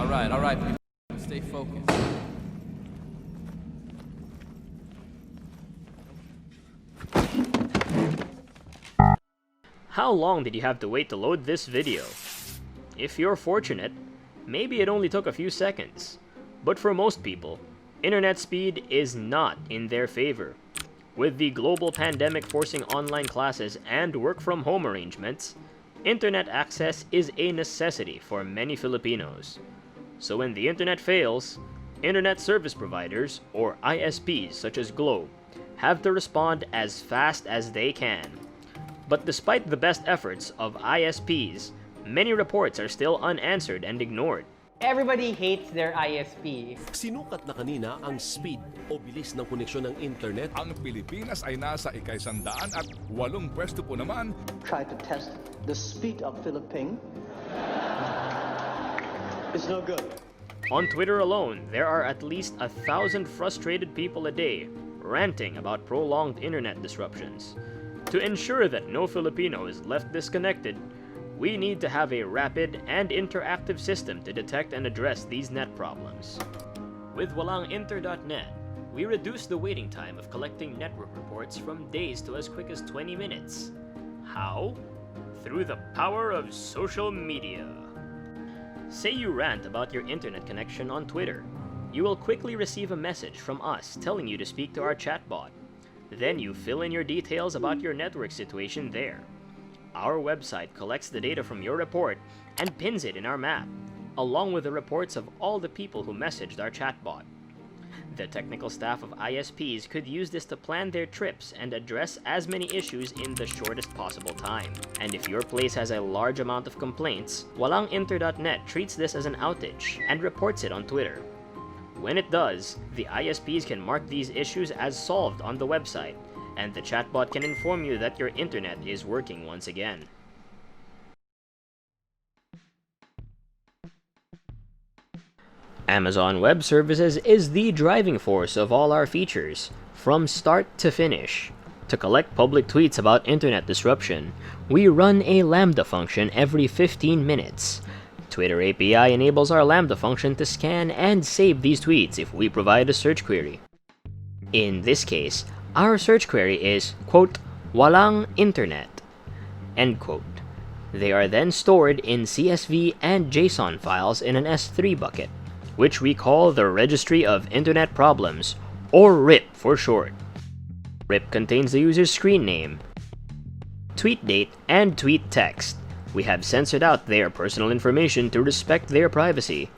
All right, people. Stay focused. How long did you have to wait to load this video? If you're fortunate, maybe it only took a few seconds. But for most people, internet speed is not in their favor. With the global pandemic forcing online classes and work-from-home arrangements, internet access is a necessity for many Filipinos. So when the internet fails, internet service providers, or ISPs such as Globe, have to respond as fast as they can. But despite the best efforts of ISPs, many reports are still unanswered and ignored. Everybody hates their ISP. Sinukat na kanina ang speed o bilis ng koneksyon ng internet. Ang Pilipinas ay nasa ika-108 pwesto po naman. Try to test the speed of Philippine. It's no good. On Twitter alone, there are at least 1,000 frustrated people a day ranting about prolonged internet disruptions. To ensure that no Filipino is left disconnected, we need to have a rapid and interactive system to detect and address these net problems. With walanginter.net, we reduce the waiting time of collecting network reports from days to as quick as 20 minutes. How? Through the power of social media. Say you rant about your internet connection on Twitter. You will quickly receive a message from us telling you to speak to our chatbot. Then you fill in your details about your network situation there. Our website collects the data from your report and pins it in our map, along with the reports of all the people who messaged our chatbot. The technical staff of ISPs could use this to plan their trips and address as many issues in the shortest possible time. And if your place has a large amount of complaints, walanginter.net treats this as an outage and reports it on Twitter. When it does, the ISPs can mark these issues as solved on the website, and the chatbot can inform you that your internet is working once again. Amazon Web Services is the driving force of all our features, from start to finish. To collect public tweets about internet disruption, we run a Lambda function every 15 minutes. Twitter API enables our Lambda function to scan and save these tweets if we provide a search query. In this case, our search query is, quote, walang internet, end quote. They are then stored in CSV and JSON files in an S3 bucket, which we call the Registry of Internet Problems, or RIP for short. RIP contains the user's screen name, tweet date, and tweet text. We have censored out their personal information to respect their privacy.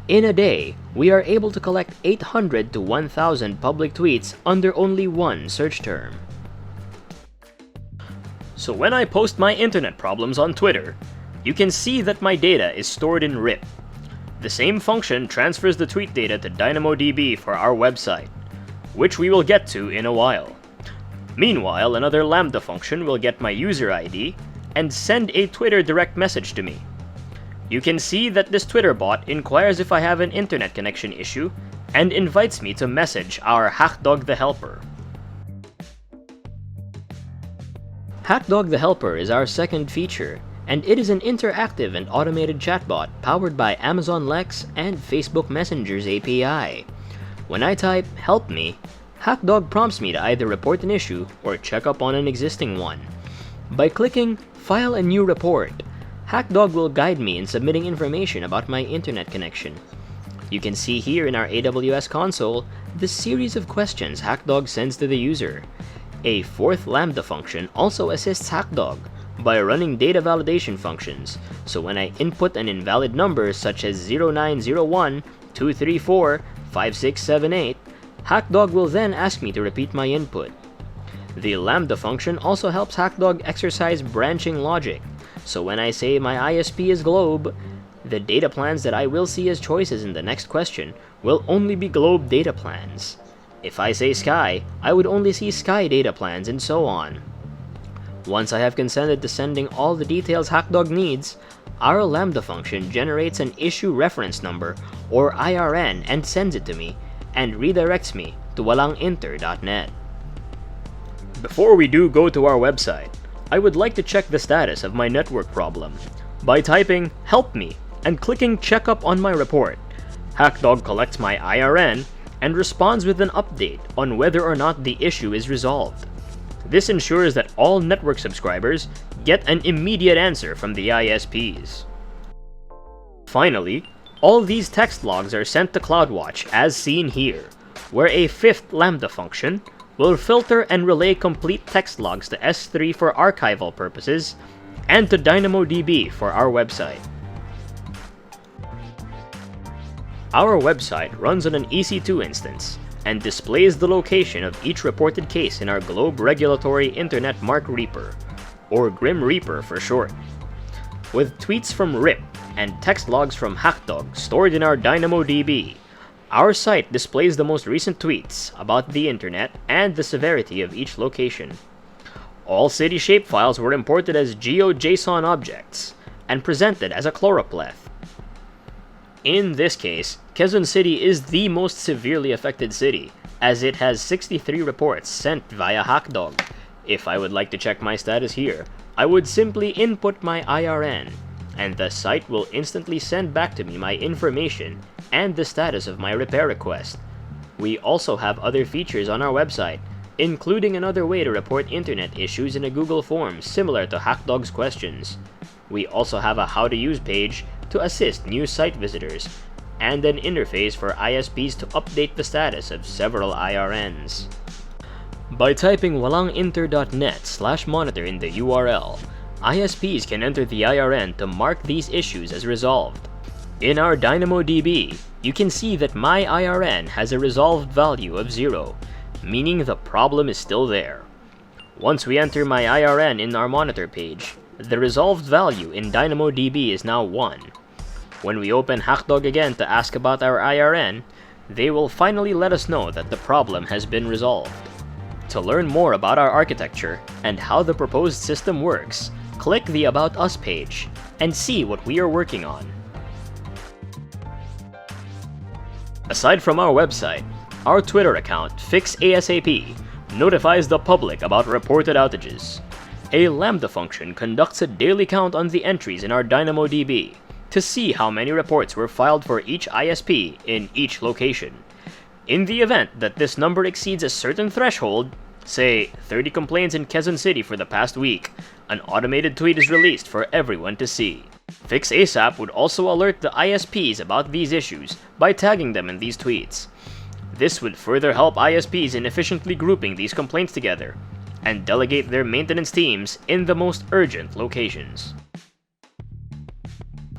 In a day, we are able to collect 800 to 1,000 public tweets under only one search term. So when I post my internet problems on Twitter, you can see that my data is stored in RIP. The same function transfers the tweet data to DynamoDB for our website, which we will get to in a while. Meanwhile, another Lambda function will get my user ID and send a Twitter direct message to me. You can see that this Twitter bot inquires if I have an internet connection issue and invites me to message our Hakdog the Helper. Hakdog the Helper is our second feature, and it is an interactive and automated chatbot powered by Amazon Lex and Facebook Messenger's API. When I type "help me," Hakdog prompts me to either report an issue or check up on an existing one. By clicking File a New Report, Hakdog will guide me in submitting information about my internet connection. You can see here in our AWS console the series of questions Hakdog sends to the user. A fourth Lambda function also assists Hakdog by running data validation functions, so when I input an invalid number such as 0901-234-5678, Hakdog will then ask me to repeat my input. The Lambda function also helps Hakdog exercise branching logic, so when I say my ISP is Globe, the data plans that I will see as choices in the next question will only be Globe data plans. If I say Sky, I would only see Sky data plans, and so on. Once I have consented to sending all the details Hakdog needs, our Lambda function generates an issue reference number, or IRN, and sends it to me, and redirects me to walanginter.net. Before we do go to our website, I would like to check the status of my network problem by typing "help me" and clicking Check Up on my report. Hakdog collects my IRN and responds with an update on whether or not the issue is resolved. This ensures that all network subscribers get an immediate answer from the ISPs. Finally, all these text logs are sent to CloudWatch as seen here, where a fifth Lambda function will filter and relay complete text logs to S3 for archival purposes and to DynamoDB for our website. Our website runs on an EC2 instance and displays the location of each reported case in our Globe Regulatory Internet Mark Reaper, or Grim Reaper for short. With tweets from RIP and text logs from Hakdog stored in our DynamoDB, our site displays the most recent tweets about the internet and the severity of each location. All city shapefiles were imported as GeoJSON objects and presented as a choropleth. In this case, Quezon City is the most severely affected city, as it has 63 reports sent via Hakdog. If I would like to check my status here, I would simply input my IRN, and the site will instantly send back to me my information and the status of my repair request. We also have other features on our website, including another way to report internet issues in a Google form similar to Hakdog's questions. We also have a how to use page to assist new site visitors, and an interface for ISPs to update the status of several IRNs. By typing walanginter.net/monitor in the URL, ISPs can enter the IRN to mark these issues as resolved. In our DynamoDB, you can see that my IRN has a resolved value of 0, meaning the problem is still there. Once we enter my IRN in our monitor page, the resolved value in DynamoDB is now 1. When we open Hakdog again to ask about our IRN, they will finally let us know that the problem has been resolved. To learn more about our architecture and how the proposed system works, click the About Us page and see what we are working on. Aside from our website, our Twitter account, FixASAP, notifies the public about reported outages. A Lambda function conducts a daily count on the entries in our DynamoDB to see how many reports were filed for each ISP in each location. In the event that this number exceeds a certain threshold, say 30 complaints in Quezon City for the past week, an automated tweet is released for everyone to see. FixASAP would also alert the ISPs about these issues by tagging them in these tweets. This would further help ISPs in efficiently grouping these complaints together and delegate their maintenance teams in the most urgent locations.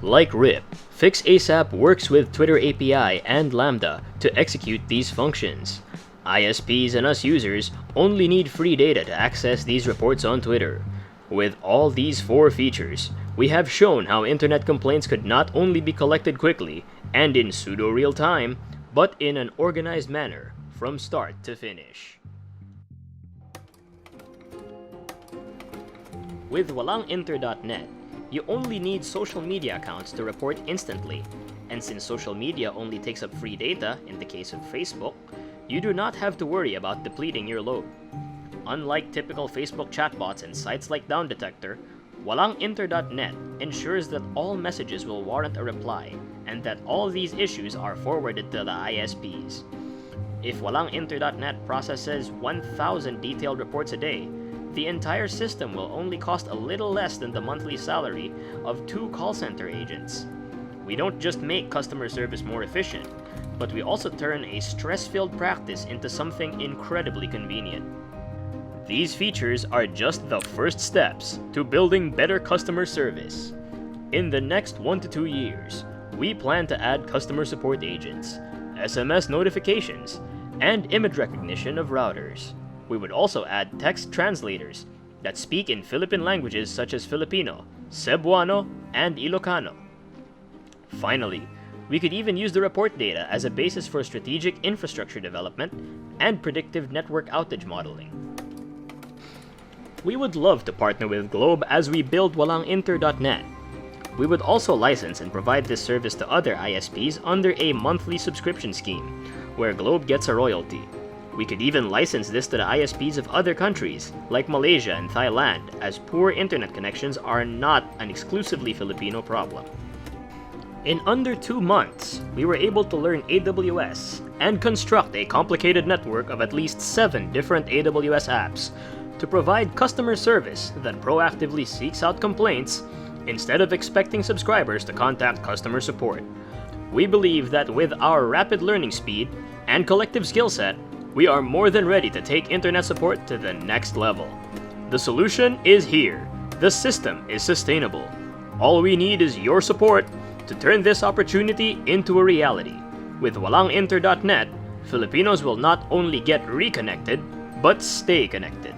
Like RIP, FixASAP works with Twitter API and Lambda to execute these functions. ISPs and us users only need free data to access these reports on Twitter. With all these 4 features, we have shown how internet complaints could not only be collected quickly and in pseudo-real time, but in an organized manner from start to finish. With walanginter.net, you only need social media accounts to report instantly, and since social media only takes up free data in the case of Facebook, you do not have to worry about depleting your load. Unlike typical Facebook chatbots and sites like Down Detector, walanginter.net ensures that all messages will warrant a reply and that all these issues are forwarded to the ISPs. If walanginter.net processes 1,000 detailed reports a day, the entire system will only cost a little less than the monthly salary of 2 call center agents. We don't just make customer service more efficient, but we also turn a stress-filled practice into something incredibly convenient. These features are just the first steps to building better customer service. In the next 1 to 2 years, we plan to add customer support agents, SMS notifications, and image recognition of routers. We would also add text translators that speak in Philippine languages such as Filipino, Cebuano, and Ilocano. Finally, we could even use the report data as a basis for strategic infrastructure development and predictive network outage modeling. We would love to partner with Globe as we build walanginter.net. We would also license and provide this service to other ISPs under a monthly subscription scheme, where Globe gets a royalty. We could even license this to the ISPs of other countries, like Malaysia and Thailand, as poor internet connections are not an exclusively Filipino problem. In under 2 months, we were able to learn AWS and construct a complicated network of at least 7 different AWS apps to provide customer service that proactively seeks out complaints instead of expecting subscribers to contact customer support. We believe that with our rapid learning speed and collective skill set, we are more than ready to take internet support to the next level. The solution is here. The system is sustainable. All we need is your support to turn this opportunity into a reality. With walanginter.net, Filipinos will not only get reconnected, but stay connected.